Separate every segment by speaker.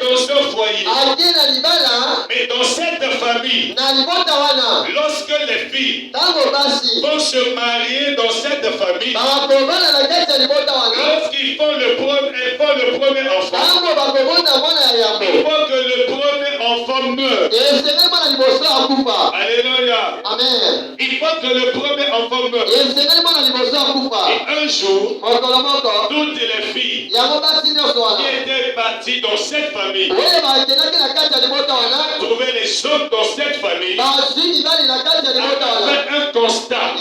Speaker 1: dans un foyer. Mais dans cette famille, lorsque les filles vont se marier dans cette famille, lorsqu'ils font le premier enfant, il faut que le premier enfant meure. Alléluia.
Speaker 2: Amen.
Speaker 1: Il faut que le premier enfant meure. Et un jour, toutes les filles qui étaient parties dans cette famille trouvaient les hommes dans cette famille fait un constat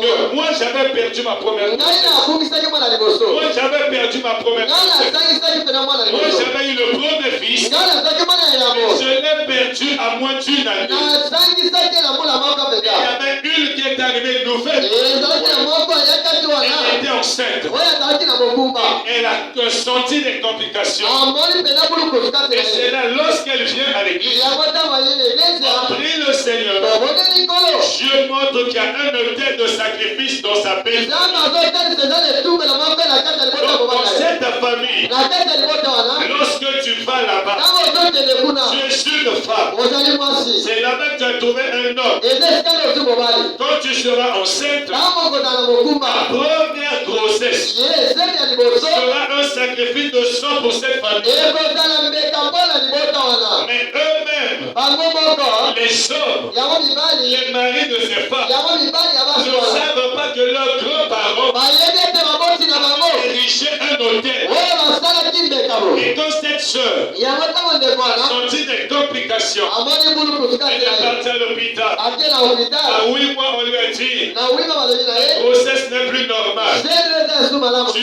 Speaker 1: que moi j'avais perdu ma première grossesse. Moi j'avais perdu ma première grossesse. Moi j'avais eu le premier fils, mais je l'ai perdu à moins d'une année. Il y avait une qui est arrivée nouvelle. Elle était enceinte. Elle a senti des complications. Et c'est là, lorsqu'elle vient à l'église, prie le Seigneur. Dieu montre qu'il y a un autel de sacrifice dans sa paix. Dans cette famille, lorsque tu vas là-bas, tu es une femme. C'est là-bas que tu as trouvé un homme. Quand tu seras enceinte, ta première grossesse sera un sacrifice de sang pour cette famille. Mais eux-mêmes, les hommes, les maris de ces femmes, ne savent pas que leurs grands-parents érigeaient un hôtel. Et quand cette sœur a senti des complications, elle est partie à l'hôpital. À 8 mois, on lui a dit, la grossesse n'est plus normale. Tu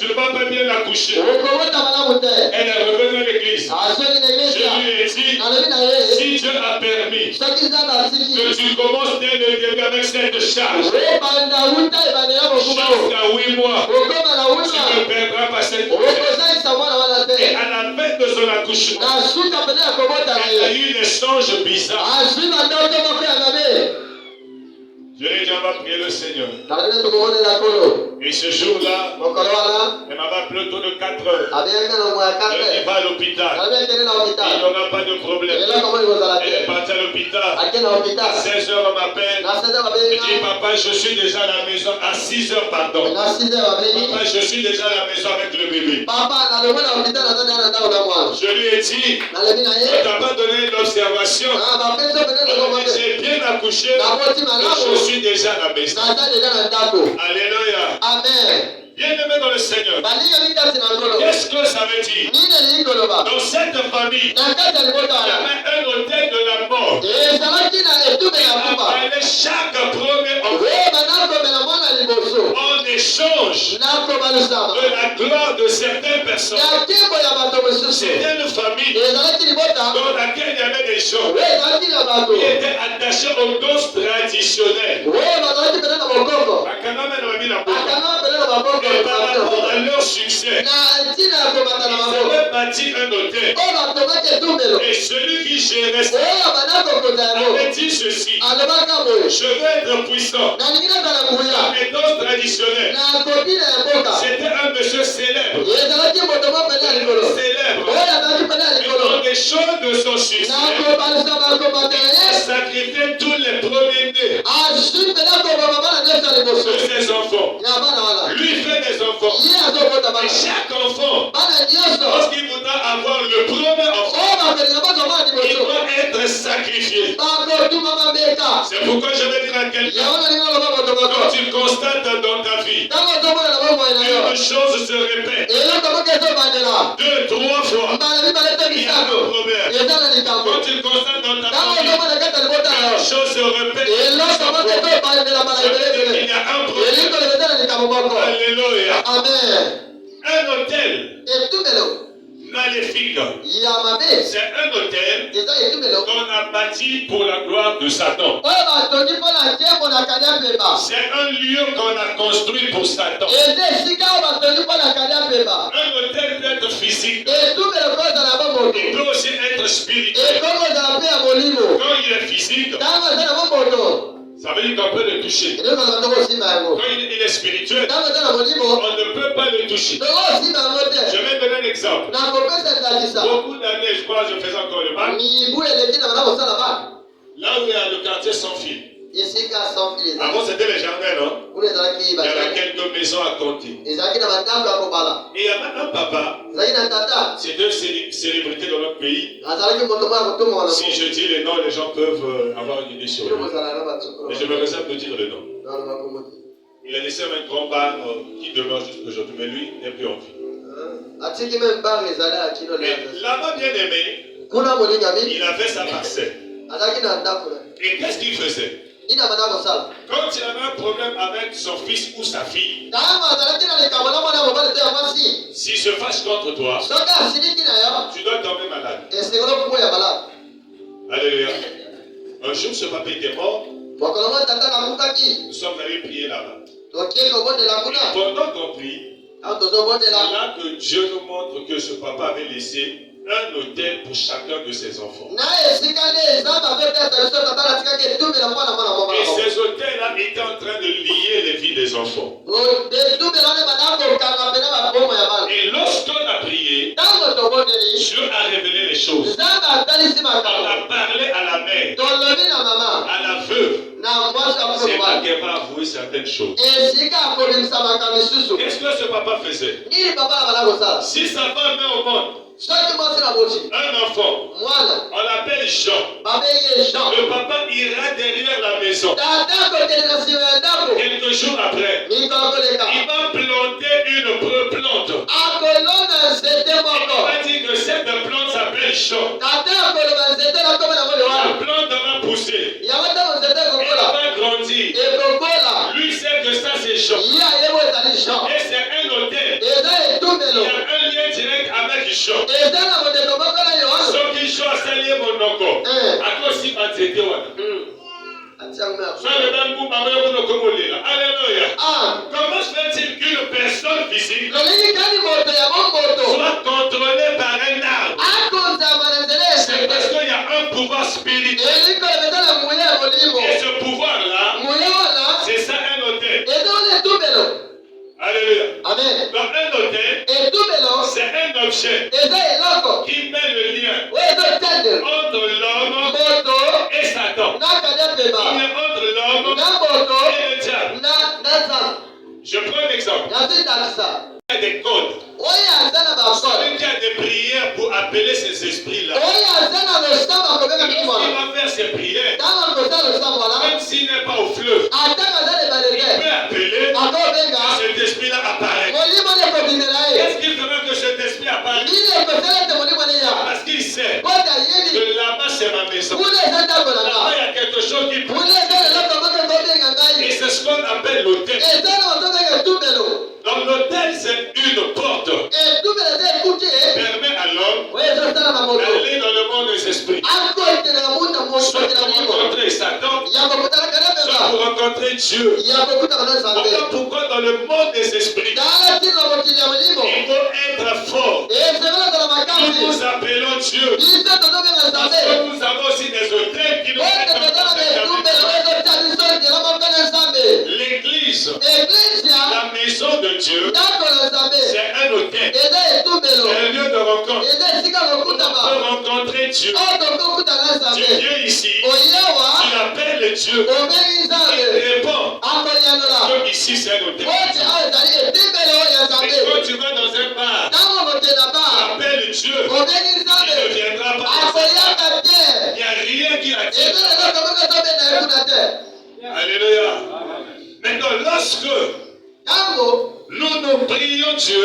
Speaker 1: ne vas pas bien accoucher. Elle est revenue à l'église. Je lui ai dit, si Dieu a permis que tu commences dès le début avec cette charge, jusqu'à 8 mois, tu ne perdras pas cette grossesse. Et à la fin de son accouchement, elle a eu des songes bizarres. Je lui ai dit, on va prier le Seigneur. Et ce jour-là, elle m'avait appelé autour de 4 heures. Elle dit, va à l'hôpital. Il n'y aura pas de problème. Elle est partie à l'hôpital. À 16 heures, on m'appelle. Elle dit, papa, je suis déjà à la maison. À 6 heures, pardon. Papa, je suis déjà à la maison avec le bébé. Je lui ai dit, on ne t'a pas donné l'observation. J'ai bien accouché. Je suis déjà à la maison. Alléluia.
Speaker 2: Amen.
Speaker 1: Bien-aimé dans le Seigneur. Qu'est-ce que ça veut dire? Dans cette famille, il y avait un hôtel de la mort. Il fallait chaque premier enfant en échange de la gloire de certaines personnes. C'était une famille dans laquelle il y avait des gens qui étaient attachés aux dons traditionnels. Et par rapport à leur succès, ils avaient bâti un hôtel. Et celui qui gérait ça avait dit ceci: je veux être puissant. La méthode traditionnelle, c'était un monsieur célèbre. Et dans les choses de son succès, il a sacrifié tous les premiers-nés de ses enfants. Lui fait des enfants. Et chaque enfant, lorsqu'il voudra avoir le premier enfant, il doit être sacrifié. C'est pourquoi je vais dire à quelqu'un, quand tu constates dans ta vie une chose se répète 2, 3 fois, il y a un problème. Quand tu constates dans ta vie une chose se répète, il y a un problème. Alléluia.
Speaker 2: Amen.
Speaker 1: Un hôtel maléfique. C'est un hôtel qu'on a bâti pour la gloire de Satan. C'est un lieu qu'on a construit pour Satan. Un hôtel peut être physique. Il peut aussi être spirituel. Quand il est physique, Ça veut dire qu'on peut le toucher. Quand il est spirituel, on ne peut pas le toucher. Je vais donner un exemple. Beaucoup d'années, je crois, je faisais encore le bac. Là où il y a le quartier sans fil. Avant, c'était les jardins, non? Il y avait quelques maisons à compter. Et il y avait un papa. C'est deux célébrités dans notre pays. Si je dis les noms, les gens peuvent avoir une idée sur eux. Mais je me réserve de dire le nom. Il a laissé un grand bar qui demeure jusqu'aujourd'hui, mais lui n'est plus en vie. Mais là-bas, bien aimé, il avait sa parcelle. Et qu'est-ce qu'il faisait? Quand il avait un problème avec son fils ou sa fille, s'il se fâche contre toi, tu dois tomber malade. Alléluia. Un jour, ce papa était mort. Nous sommes allés prier là-bas. Pendant qu'on prie, c'est là que Dieu nous montre que ce papa avait laissé un hôtel pour chacun de ses enfants. Et ces hôtels-là étaient en train de lier les vies des enfants. Et lorsqu'on a prié, Dieu a révélé les choses. On a parlé à la mère, à la veuve. C'est là qu'elle va avouer certaines choses. Qu'est-ce que ce papa faisait? Si sa femme met au monde un enfant, on l'appelle Jean. Le papa ira derrière la maison. Quelques jours après, il va planter une plante. Il va dire que cette plante s'appelle Jean. La plante va pousser. Elle va grandir. Lui sait que ça c'est Jean. Et c'est un hôtel. Il y a un lien direct avec Jean. Soki Jean a sali monoko. Ako si banzete wana. Alléluia. Comment se fait-il qu'une personne physique soit contrôlée par un arbre? C'est parce qu'il y a un pouvoir spirituel. Et ce pouvoir-là, c'est ça un hôtel. Alléluia.
Speaker 2: Amen.
Speaker 1: Donc un hôtel, c'est un objet qui met le lien entre l'homme et Satan. Il est entre l'homme et le diable. Je prends un exemple. Il y a des codes. Celui qui a des prières pour appeler ces esprits-là. Il va faire ses prières. Même s'il n'est pas au fleuve, il peut appeler cet esprit-là apparaît. Qu'est-ce qu'il fera que cet esprit apparaît? Parce qu'il sait que là-bas c'est ma maison. Là-bas il y a quelque chose qui pousse. Et c'est ce qu'on appelle l'autel. Donc l'autel c'est une porte qui permet à l'homme d'aller dans le monde des esprits. Soit pour rencontrer Satan, soit pour rencontrer Dieu. Voilà pourquoi dans le monde des esprits, il faut être fort. Nous appelons Dieu. Parce que nous avons aussi des hôtels qui nous mettent en l'Église, la maison de Dieu, c'est un hôtel. C'est un lieu de rencontre. On peut rencontrer Dieu. Tu viens ici, tu appelles Dieu. Il répond. Donc ici c'est un hôtel. Mais quand tu vas dans un bar, tu appelles Dieu. Il ne viendra pas. Il n'y a rien qui l'attire. Alléluia. Maintenant, lorsque nous prions Dieu,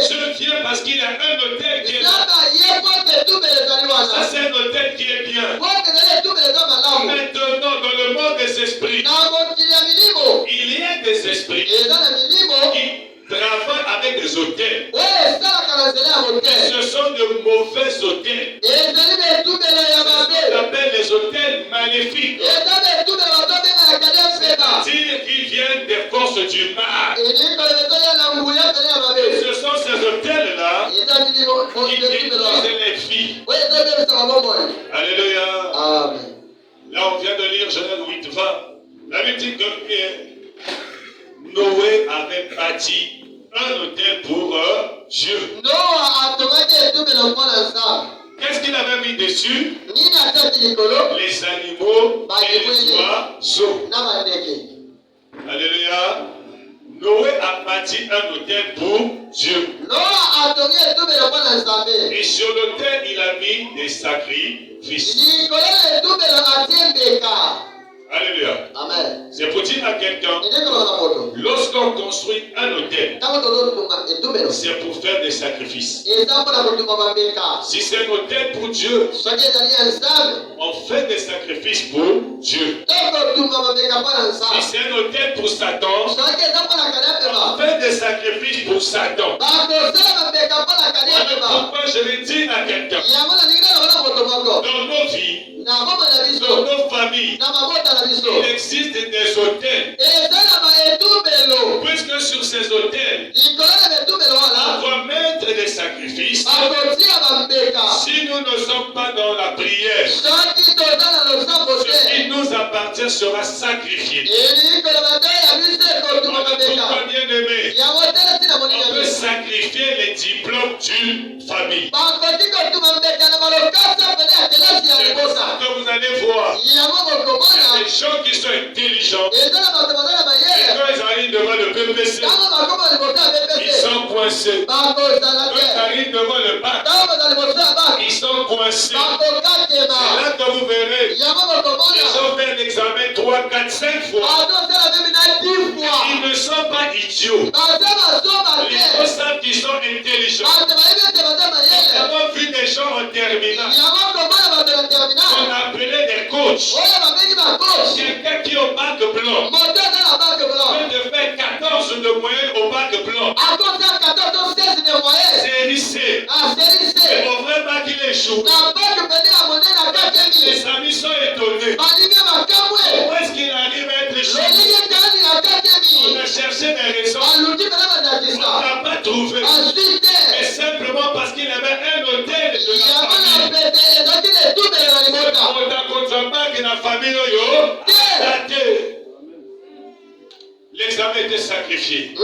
Speaker 1: Dieu vient parce qu'il y a un hôtel qui est là. Ça, c'est un hôtel qui est bien. Maintenant, dans le monde des esprits, il y a des esprits qui travaillent avec des hôtels. Et ce sont de mauvais hôtels. On appelle les hôtels maléfiques. C'est-à-dire qu'ils viennent des forces du mal. Et ce sont ces hôtels-là qui détruisent les filles. Alléluia.
Speaker 2: Amen.
Speaker 1: Là, on vient de lire Genèse 8, 20. La Bible dit que Noé avait bâti un hôtel pour Dieu. Qu'est-ce qu'il avait mis dessus? Les animaux et les oiseaux. Alléluia. Noé a bâti un hôtel pour Dieu. Et sur l'hôtel, il a mis des sacrifices. Alléluia. Amen. C'est pour dire à quelqu'un, lorsqu'on construit un hôtel, c'est pour faire des sacrifices. Si c'est un hôtel pour Dieu, on fait des sacrifices pour Dieu. Si c'est un hôtel pour Satan, on fait des sacrifices pour Satan. Pourquoi je vais dire à quelqu'un, dans nos vies, dans nos familles, il existe des hôtels. Puisque sur ces hôtels, on doit mettre des sacrifices. Si nous ne sommes pas dans la prière, ce qui nous appartient sera sacrifié. Pourquoi bien aimé? On peut sacrifier les diplômes d'une famille. Que vous allez voir, il y a des gens qui sont intelligents et quand ils arrivent devant le PPC, ils sont coincés. Quand ils arrivent devant le bac, ils sont coincés. C'est là que vous verrez, ils ont fait l'examen 3, 4, 5 fois. Ils ne sont pas idiots. Les gens savent qu'ils sont intelligents. Nous avons vu des gens en terminale qu'on appelait des coachs. Quelqu'un qui est au bac blanc peut de faire 14 de moyenne au bac blanc. Série C. Et au vrai bac il échoue. Les amis sont étonnés. Pourquoi est-ce qu'il arrive à être échoué? On a cherché des raisons. On n'a pas trouvé. Mais simplement parce qu'il avait un hôtel de la famille. La famille l'examen était sacrifié. Et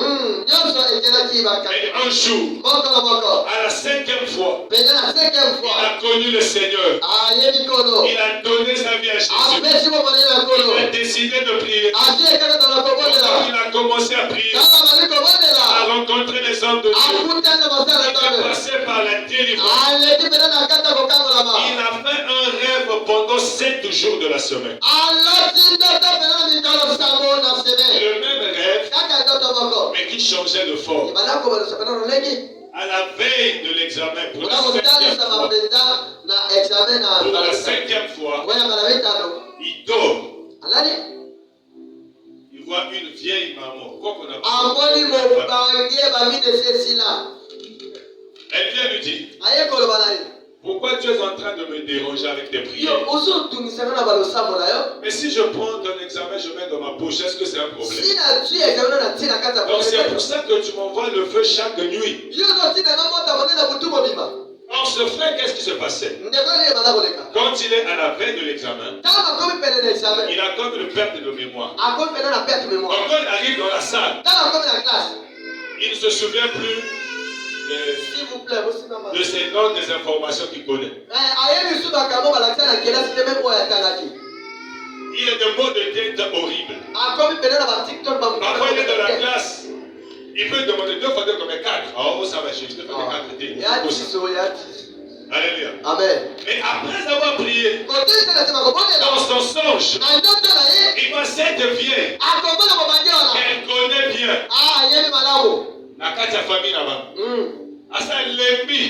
Speaker 1: un jour, à la 5e fois, il a connu le Seigneur. Il a donné sa vie à Jésus. Il a décidé de prier. Il a commencé à prier, à rencontrer les hommes de Dieu. Il a passé par la délivrance. Il a fait un rêve pendant 7 jours de la semaine. Le même rêve, mais qui changeait de forme. À la veille de l'examen, pour la 5e fois, il dort. Il voit une vieille maman. Elle vient lui dire, pourquoi tu es en train de me déranger avec tes prières? Mais si je prends ton examen, je mets dans ma poche, est-ce que c'est un problème? Donc c'est pour ça que tu m'envoies le feu chaque nuit. Or ce frère, qu'est-ce qui se passait? Quand il est à la veille de l'examen, il a comme une perte de mémoire. Quand il arrive dans la salle, il ne se souvient plus de ces noms des informations qu'il connaît. Il y a des mots de tête horribles. Parfois il est dans la classe, il peut demander 2 fois 2 comme 4. Oh ça va, je te fais 4 T. Alléluia. Amen. Mais après avoir prié, dans son songe, il voit cette vieille qu'elle connaît bien. La carte de famille là-bas. À ça, l'ennemi,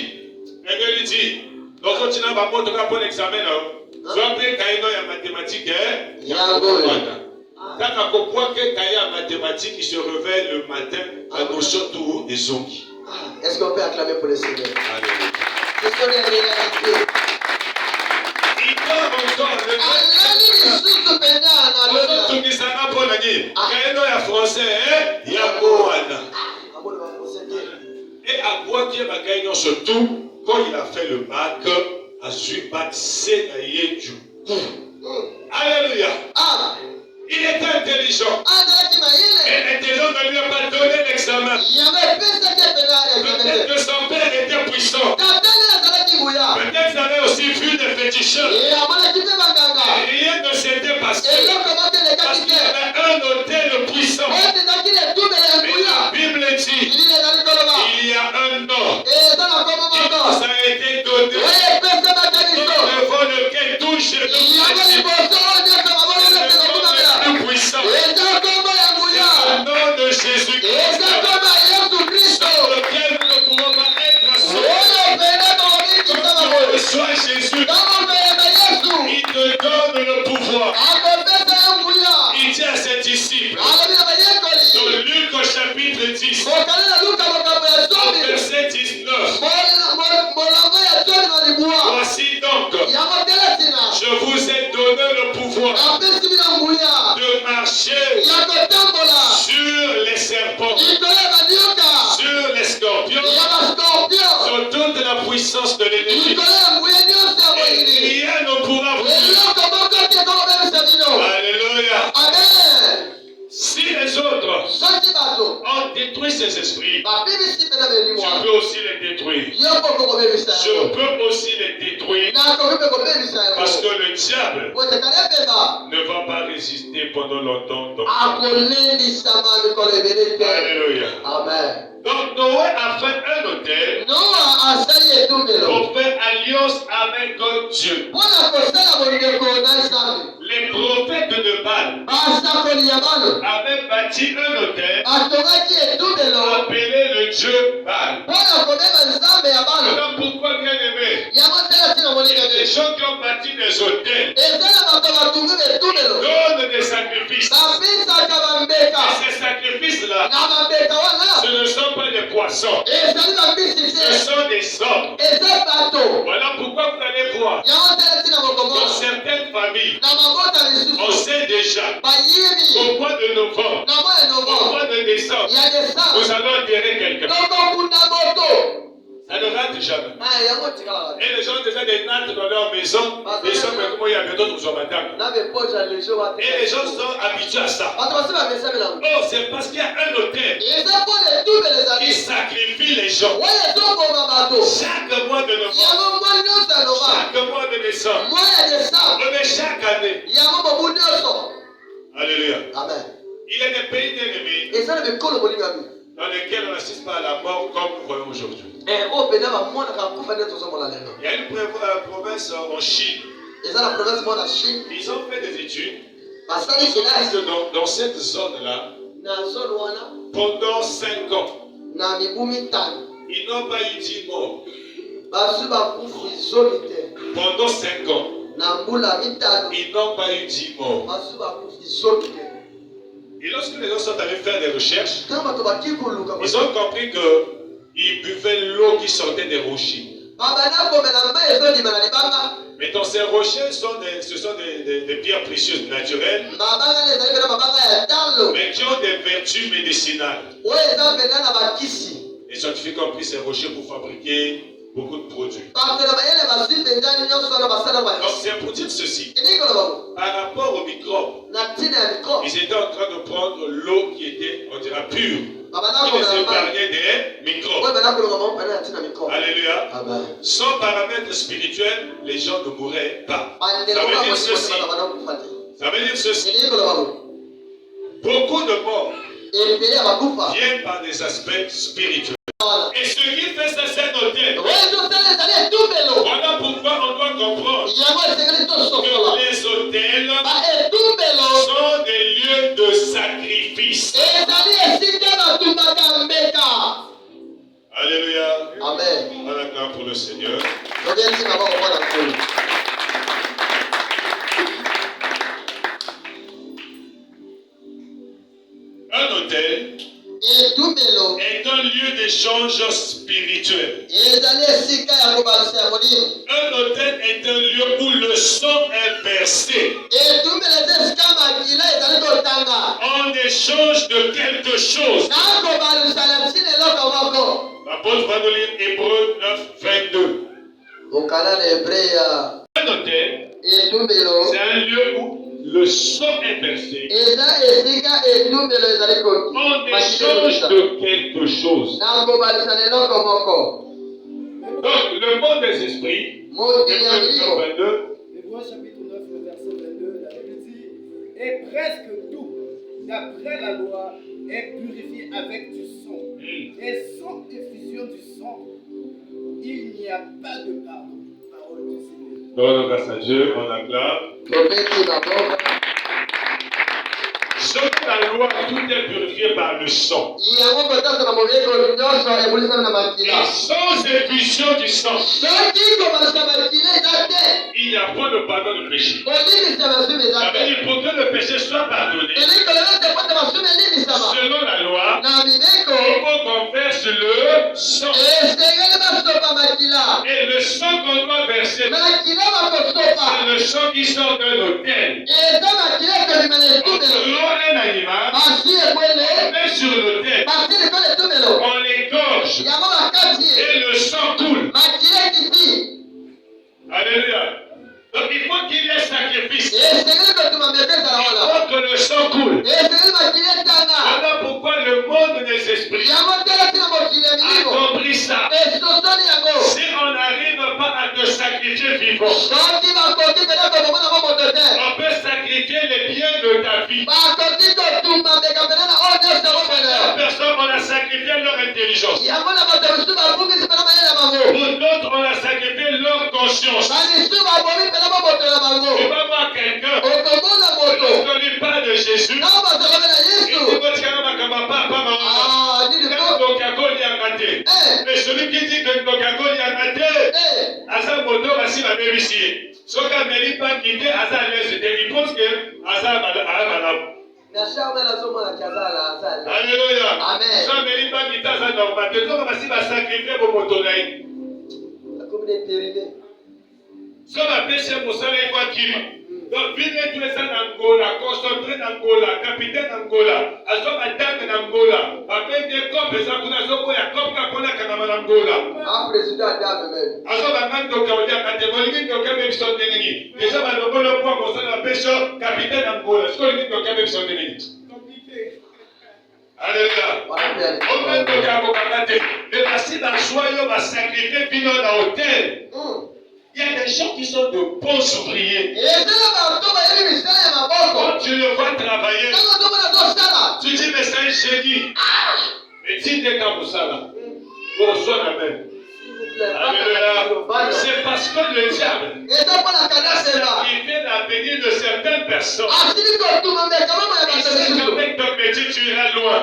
Speaker 1: elle lui dit, donc tu n'as pas pour l'examen, tu as appris qu'il y a mathématiques, il y a un bon Quand on voit que quand il y a mathématiques, il se réveille le matin à nos châteaux des zombies.
Speaker 2: Est-ce qu'on peut acclamer pour le Seigneur?
Speaker 1: Alléluia. Il dort encore. Et à quoi qui est gagné surtout quand il a fait le bac, à Zubac, c'est d'ailleurs du coup. Alléluia. Il était intelligent. Et l'intelligence ne lui a pas donné l'examen. Peut-être que son père était puissant. Peut-être qu'il avait aussi vu des féticheurs. Rien ne s'était passé. Parce qu'il y avait un autel puissant. Mais la Bible dit, il y a un nom qui nous a été donné. Devant lequel tout genou est plus puissant. Le nom de Jésus-Christ, dans lequel nous ne pouvons pas être sauvés. Quand tu reçois Jésus, il te donne le pouvoir. Il dit à ses disciples, dans Luc au chapitre 10, au verset 19, voici donc, je vous ai donné le pouvoir de marcher sur les serpents, sur les scorpions, sur toute la puissance de l'ennemi. Et rien ne pourra vous nuire. Alléluia. Si les autres ont détruit ces esprits, je peux aussi les détruire. Je peux aussi les détruire parce que le diable ne va pas résister pendant longtemps. Alléluia.
Speaker 2: Amen.
Speaker 1: Donc Noé a fait un autel pour faire alliance avec Dieu. Les prophètes de Baal avaient bâti un autel appelé le Dieu Baal. Alors pourquoi bien aimé? Il y a des gens qui ont bâti des hôtels, donnent des sacrifices. Et ces sacrifices-là, ce ne sont pas des poissons, ce sont des hommes. Voilà pourquoi vous allez voir, dans certaines familles, on sait déjà qu'au mois de novembre, au mois de décembre, nous allons enterrer quelqu'un. Ça ne rate jamais. Et les gens ont déjà des nattes dans leur maison. Les gens, mais comment il y a d'autres qui sont madame. Et les gens sont habitués à ça. Oh, c'est parce qu'il y a un autel qui sacrifie les gens. Chaque mois de novembre, chaque mois de décembre, mais chaque année. Alléluia.
Speaker 2: Amen.
Speaker 1: Il y a des pays d'ennemis dans lesquels on n'assiste pas à la mort comme nous voyons aujourd'hui. Il y a une province en Chine. Ils ont fait des études. Ils ont dit que dans cette zone-là, pendant 5 ans, ils n'ont pas eu 10 morts. Pendant 5 ans, ils n'ont pas eu 10 morts. Et lorsque les gens sont allés faire des recherches, ils ont compris qu'ils buvaient l'eau qui sortait des rochers. Mais dans ces rochers, ce sont des pierres précieuses naturelles, mais qui ont des vertus médicinales. Les scientifiques ont pris ces rochers pour fabriquer beaucoup de produits. Donc c'est pour dire ceci. Par rapport aux microbes, ils étaient en train de prendre l'eau qui était, on dira, pure. Qui les épargnait des microbes. Alléluia. Sans paramètres spirituels, les gens ne mourraient pas. Ça veut dire ceci. Ça veut dire ceci. Beaucoup de morts viennent par des aspects spirituels. Et ce qui fait ça, c'est un autel. Voilà pourquoi on doit comprendre que les autels sont des lieux de sacrifice. Alléluia.
Speaker 2: Amen.
Speaker 1: On acclame pour le Seigneur. Un autel est un lieu d'échange spirituel. Un autel est un lieu où le sang est versé en échange de quelque chose. L'apôtre va nous lire Hébreux 9, 22. Un autel c'est un lieu où le sang est versé. On échange de quelque chose. Donc, le monde des esprits, Hébreux 22,
Speaker 3: Hébreux chapitre 9, le verset 22, la Bible dit: et presque tout, d'après la loi, est purifié avec du sang. Et sans effusion du sang, il n'y a pas de pardon. Parole du Seigneur.
Speaker 1: Donne grâce à Dieu, on acclame. Selon la loi, tout est purifié par le sang. Et sans effusion du sang, il n'y a pas de pardon de péché. Ça veut dire pour que le péché soit pardonné, selon la loi, il faut qu'on verse le sang. Et le sang qu'on doit verser, c'est le sang qui sort de l'autel. Un animal, on met sur l'autel, on l'égorge et le sang coule. Alléluia. Donc il faut qu'il y ait sacrifice. Il faut que le sang coule. Voilà pourquoi le monde des esprits a compris ça. Si on n'arrive pas à te sacrifier vivant, on peut sacrifier les biens de ta vie. Personne, on a sacrifié leur intelligence. Pour d'autres, on a sacrifié leur conscience. Tu vas voir quelqu'un, lorsqu'on lui parle de Jésus, il dit mais celui qui dit que Coca-Cola a raté, à sa moto, voici la même ici. Ce qu'on ne dit pas qu'il dit à sa laisse, il pense que à sa madame. Alléluia.
Speaker 2: Amen.
Speaker 1: Ça ne dit pas qu'il t'a ça normal. Tu dois sacrifier vos motos. Ça va pêcher pour ça, il faut qu'il. Donc, venez tous les ans d'Angola, concentré d'Angola, capitaine d'Angola, à son madame d'Angola, après des copes, ça vous a sauvé à copes qu'on a quand même d'Angola.
Speaker 2: Un président d'âme même.
Speaker 1: À son madame d'Angola, catégorie d'Angola, même son ennemi. Déjà, le point, on s'en appelle capitaine d'Angola. Ce qu'on dit d'Angola, même son ennemi. Alléluia. On met d'Angola, mais voici dans le joyau, on va sacrifier, puis dans l'hôtel. Il y a des gens qui sont de bons ouvriers. Quand tu le vois travailler, tu dis, mais c'est un génie. Mais dis des cas pour ça là. Pour reçoit la même. Alléluia. C'est parce que le diable a sacrifié l'avenir de certaines personnes. Il sait qu'avec ton métier, tu iras loin.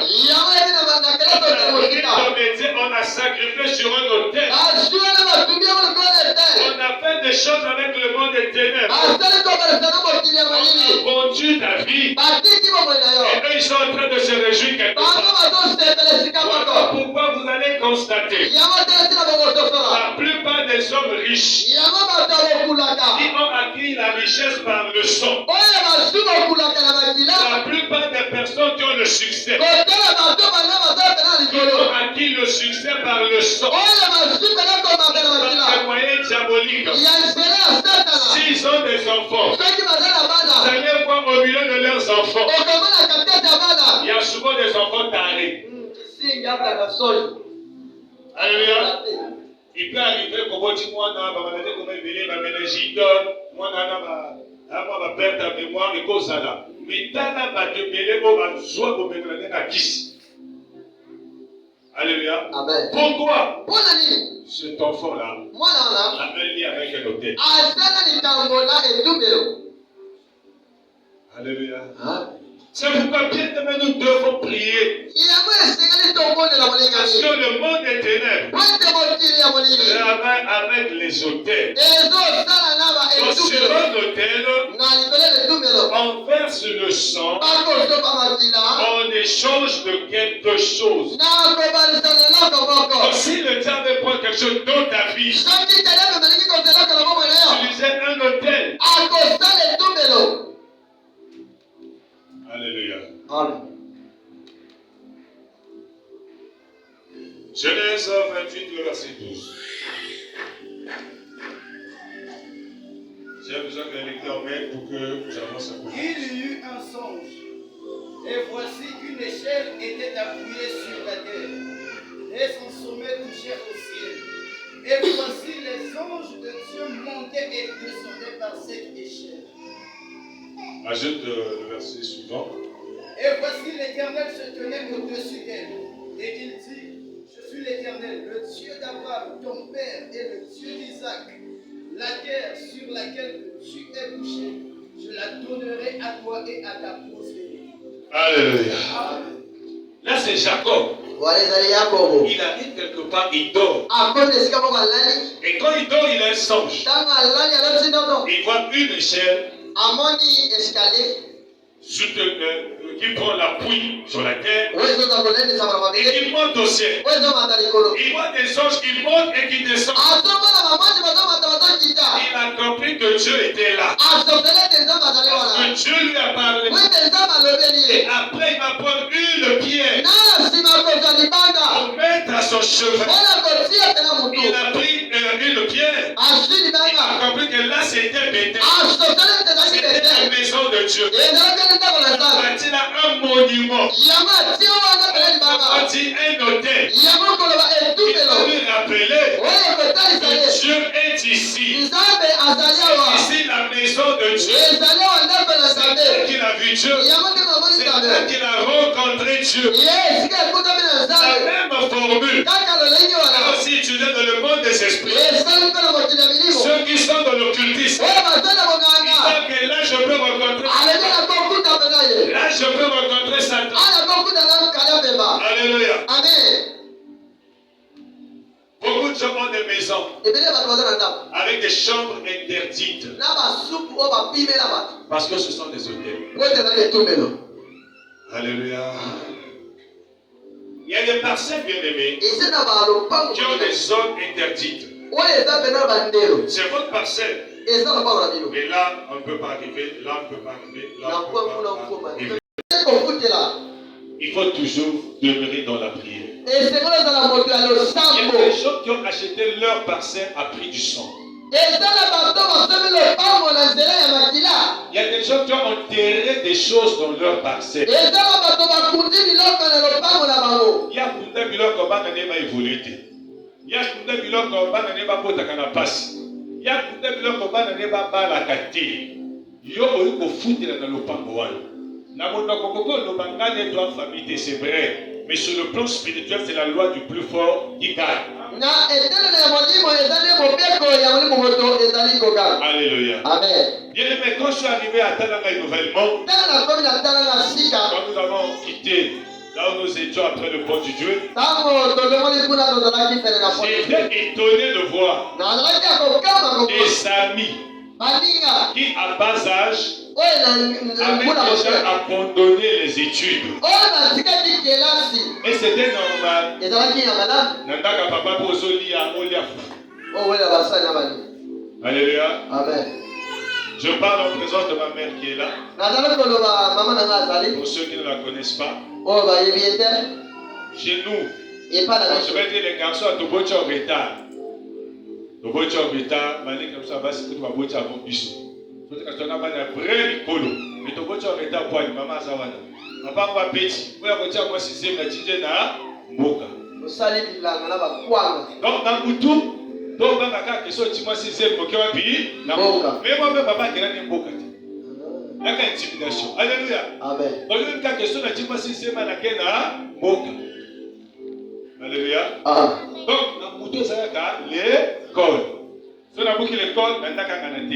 Speaker 1: Avec ton métier, on a sacrifié sur un autel. On a fait des choses avec le monde des ténèbres. On a vendu ta vie. Et eux, ils sont en train de se réjouir quelque part. Voilà pourquoi vous allez constater la plupart des hommes riches qui ont acquis la richesse par le sang. La plupart des personnes qui ont le succès qui ont acquis le succès par le sang. Par les moyens diaboliques. S'ils ont des enfants, vous allez voir au milieu de leurs enfants, il y a souvent des enfants tarés. Alléluia. Il peut arriver comme tu moi dans ma maladie comme ma méningite, moi dans ma perte de mémoire et cause là. Mais dans la bataille, on va jouer pour me donner à 10. Alléluia.
Speaker 2: Amen.
Speaker 1: Pourquoi cet enfant-là a un lien avec un hôtel. Alléluia. C'est pourquoi bien aimé, nous devons prier. Parce que le monde des ténèbres travaille avec les hôtels. Donc sur un hôtel, on verse le sang en échange de quelque chose. Donc si le diable prend quelque chose dans ta vie, utilisez un hôtel. Alléluia. Genèse 28, le verset 12. J'ai besoin d'un lecteur maître pour que j'avance un peu.
Speaker 3: Il y eut un songe, et voici qu'une échelle était appuyée sur la terre, et son sommet touchait au ciel. Et voici les anges de Dieu montaient et descendaient par cette échelle.
Speaker 1: Ajoute le verset suivant.
Speaker 3: Et voici l'Éternel se tenait au-dessus d'elle. Et il dit, je suis l'Éternel, le Dieu d'Abraham, ton père, et le Dieu d'Isaac. La terre sur laquelle tu es couché, je la donnerai à toi et à ta postérité.
Speaker 1: Alléluia.
Speaker 3: Amen.
Speaker 1: Là, c'est Jacob. Il arrive quelque part, il dort. Et quand il dort, il a un songe. Il voit une échelle qui prend l'appui sur la terre et qui monte au ciel. Il voit des anges qui montent et qui descendent. Il a compris que Dieu était là. Parce que Dieu lui a parlé. Et après, il va prendre une pierre pour mettre à son chevet. Il a pris une pierre. Il a compris que là, c'était Bethel. C'était la maison de Dieu. Il a un monument. Il a dit un hôtel. Il a lui rappeler que Dieu est ici. Ici la maison de Dieu. C'est là qu'il a vu Dieu. C'est là qu'il a rencontré Dieu. La même formule est aussi utilisée dans le monde des esprits. Ceux qui sont dans l'occultisme, ils savent que là je peux rencontrer Satan. Là je peux rencontrer Satan. Alléluia.
Speaker 2: Amen.
Speaker 1: Beaucoup de gens ont des maisons avec des chambres interdites parce que ce sont des hôtels. Alléluia. Il y a des parcelles bien aimées qui ont des zones interdites. C'est votre parcelle. Mais là, on ne peut pas arriver. Là, on ne peut pas arriver. Là, on ne peut pas arriver. Il faut toujours demeurer dans la prière. Il y a des gens qui ont acheté leur parcelle à prix du sang. Il y a des gens qui ont enterré des choses dans leur parcelle. Il y a des biloko bana neba évolué. Il y a des biloko bana neba potaka na passe. Il y a des biloko bana neba bala kati. Yo oyiko futela na lopango wana. Na monoko koko lobangane doit famille, c'est vrai. Mais sur le plan spirituel, c'est la loi du plus fort qui gagne. Alléluia.
Speaker 2: Amen.
Speaker 1: Bien aimé, quand je suis arrivé à Talanga nouvellement, quand nous avons quitté là où nous étions après le pont du Dieu, j'étais étonné de voir des amis qui, à bas âge, avaient déjà abandonné les études. Et c'était normal. Nandaka papa pozoli ya olia. Alléluia.
Speaker 2: Amen.
Speaker 1: Je parle en présence de ma mère qui est là. Pour ceux qui ne la connaissent pas. Chez nous, je vais dire les garçons à Tobocha au retard. Tobocha au retard, malé comme ça, c'est tout ma bocha avant biso. Tout quand on a un vrai colo. Mais Tobocha au retard pour une maman Zawana. Papa va petit. Vous avez moi sixième la tijé na mboka. Donc dans Boutou, donc dans la carte que soit moi sixième moké wa pi na mboka. Mais moi même papa qui a mboka. La intimidation. Alléluia.
Speaker 2: Amen.
Speaker 1: Donc une carte que soit moi sixième na kena mboka. Alléluia. Donc dans Boutou ça y l'école. Si on a bouclé l'école, on a kanganate.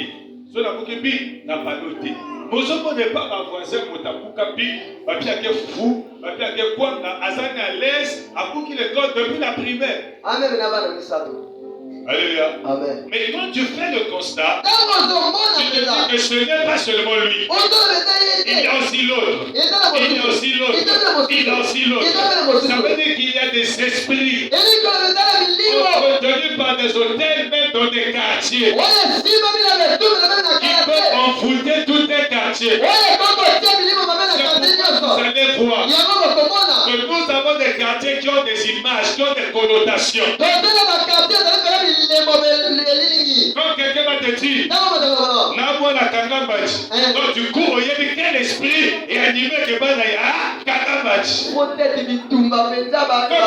Speaker 1: Si on a bouclé bi, na paloté. Nous ne pas ma voisin Motapukapi, papier à fou, papier à quoi, Azani à l'aise, à boucler l'école depuis la primaire.
Speaker 2: Amen.
Speaker 1: Alléluia.
Speaker 2: Amen.
Speaker 1: Mais quand tu fais le constat, tu te dis que ce n'est pas seulement lui. Il y a aussi l'autre. Il y a aussi l'autre. Il y a aussi l'autre. Ça veut dire qu'il y a des esprits entretenus par des hôtels, même dans des quartiers, qui peuvent envoûter tout un quartier. Vous allez voir que nous avons des quartiers qui ont des images, qui ont des connotations. Quand quelqu'un va te dire, Donc du coup, il y a quel esprit est animé que Banaya Kanambachi. Quand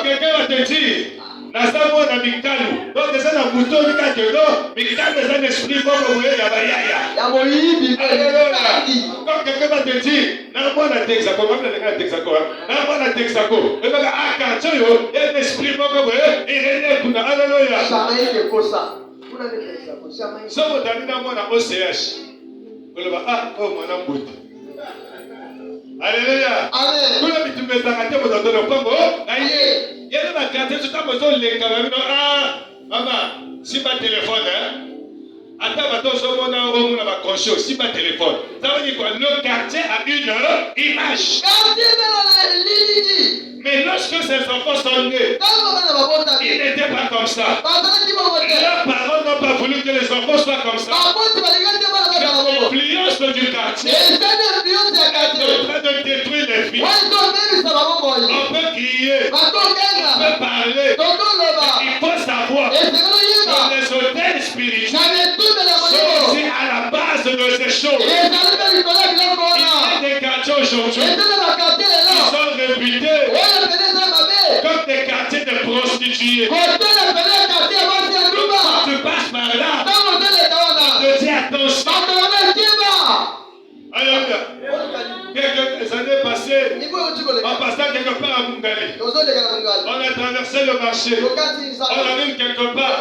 Speaker 1: quelqu'un va te dire, Nasamo na Mikalu, donc c'est un bouton de Kakeno, Mikalu est un esprit comme vous voyez, Yabayaya. Quand quelqu'un va te dire, Namo na Texaco, même le gars Texaco, Namo na Texaco, et donc à Kanchoyo, il y a un esprit comme vous voyez, et René Kuna, Alléluia. Somo Damina Mona OCH. Ah, oh mon amour. Alléluia. Amen. Tout le monde me dit que vous avez le Congo. Il y a des quartiers tout à l'heure les caméras. Ah, maman, si pas téléphone, hein. Attends, attends, ce moment là, on a conscience. Si pas téléphone, ça veut dire quoi? Le quartier a une image. Mais lorsque ces enfants sont nés, ils n'étaient pas comme ça. Leurs parents n'ont pas voulu que les enfants soient comme ça. L'influence du quartier est en train de détruire les filles. On peut crier, on peut parler, mais il faut savoir que les hôtels spirituels sont aussi à la base de ces choses. Il y a des quartiers aujourd'hui qui sont réputés comme des quartiers de prostituées. Quand tu passes par là, te dis attention. Alléluia. Quelques années passées, en passant quelque part à Mungali, on a traversé le marché. On arrive quelque part.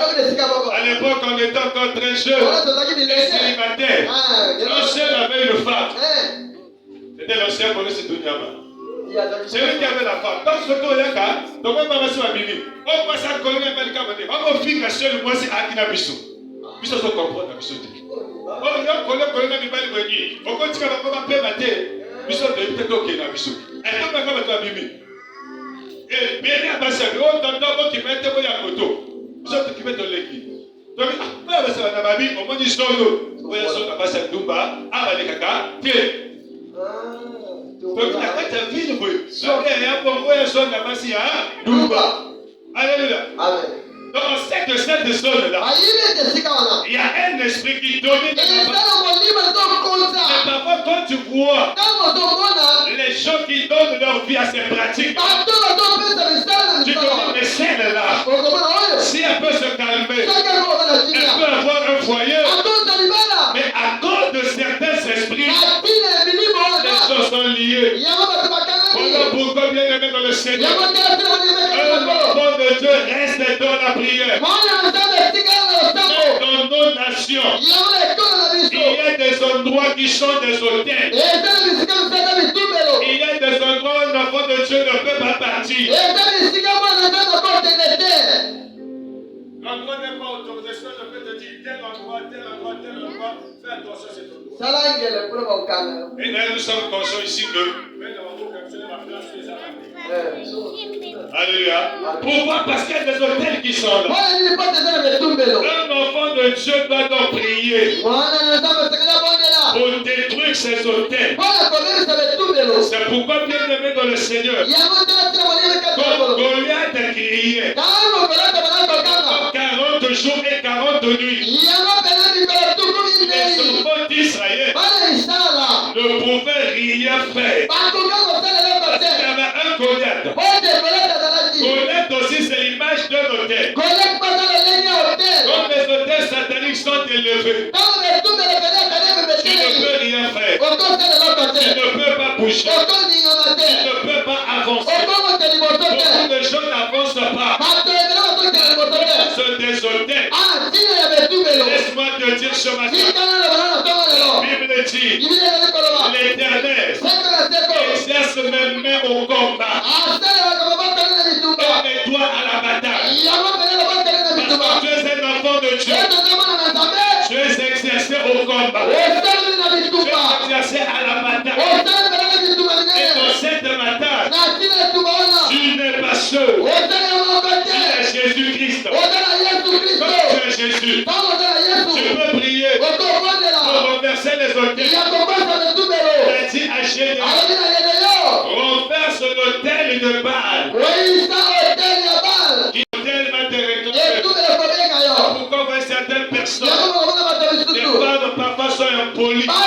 Speaker 1: À l'époque, on était encore très jeunes et célibataires. L'ancien avait une femme. C'était l'ancien police de Dunyama. C'est lui qui avait la femme. Donc, ce qu'on a dit, donc on va se faire bibi. On passe à colonel Malika Mane. On va faire le moi c'est Akina Bissou. Bissou se comprend dans Bissou. On va colonel Mibali Mani. On continue à faire paix matin. Bissou peut-être OK dans Bissou. Et comme on va faire bibi. Et bien à passer. On t'entend qui met à photo. Bissou qui met dans l'équipe. Donc, on va se faire la bibi. On va dire solo. On va se faire passer Dumba. Ah, les caca. Tiens. Donc, la tête est vide, oui. Alléluia. Amen. Donc, on sait que cette zone-là, il y a un esprit qui domine. Mais parfois, quand tu vois les gens qui donnent leur vie à ces pratiques, tu te dis, mais celle-là, si elle peut se calmer, elle peut avoir un foyer, mais à cause de certains esprits, les choses sont liées. Voilà pourquoi bien aimé dans le Seigneur, un enfant de Dieu reste dans la prière. Dans nos nations, il y a des endroits qui sont des hôtels. Il y a des endroits où un enfant de Dieu ne peut pas partir. L'endroit n'est pas autorisation, je peux te dire tel endroit, fais attention, c'est ton droit. Et là, nous sommes conscients ici que Alléluia. Pourquoi? Parce qu'il y a des hôtels qui sont là. Un enfant de Dieu doit donc prier pour détruire ces hôtels. C'est pourquoi, bien aimé dans le Seigneur, quand Goliath a crié 40 jours et 40 nuits, les enfants d'Israël ne pouvaient rien faire. Il y avait un Goliath. Goliath aussi, c'est l'image d'un hôtel. Quand les hôtels sataniques sont élevés, tu ne peux rien faire. Tu ne peux pas bouger. Tu ne peux pas avancer. Beaucoup de gens n'avancent pas. C'est des hôtels. Laisse-moi te dire ce matin. La Bible dit, l'Éternel exerce mes mains au combat. Et mes doigts à la bataille. Parce que tu es un enfant de Dieu. Tu es exercé au combat. Tu es exercé à la bataille. Et dans cette bataille, tu n'es pas seul. Tu es Jésus-Christ. Comme tu es Jésus, tu peux prier pour renverser les hôtels. Il a dit à Gédéon, renverse l'hôtel de Baal. L'hôtel va te réclamer. Pourquoi voyez certaines personnes, les femmes parfois sont folie.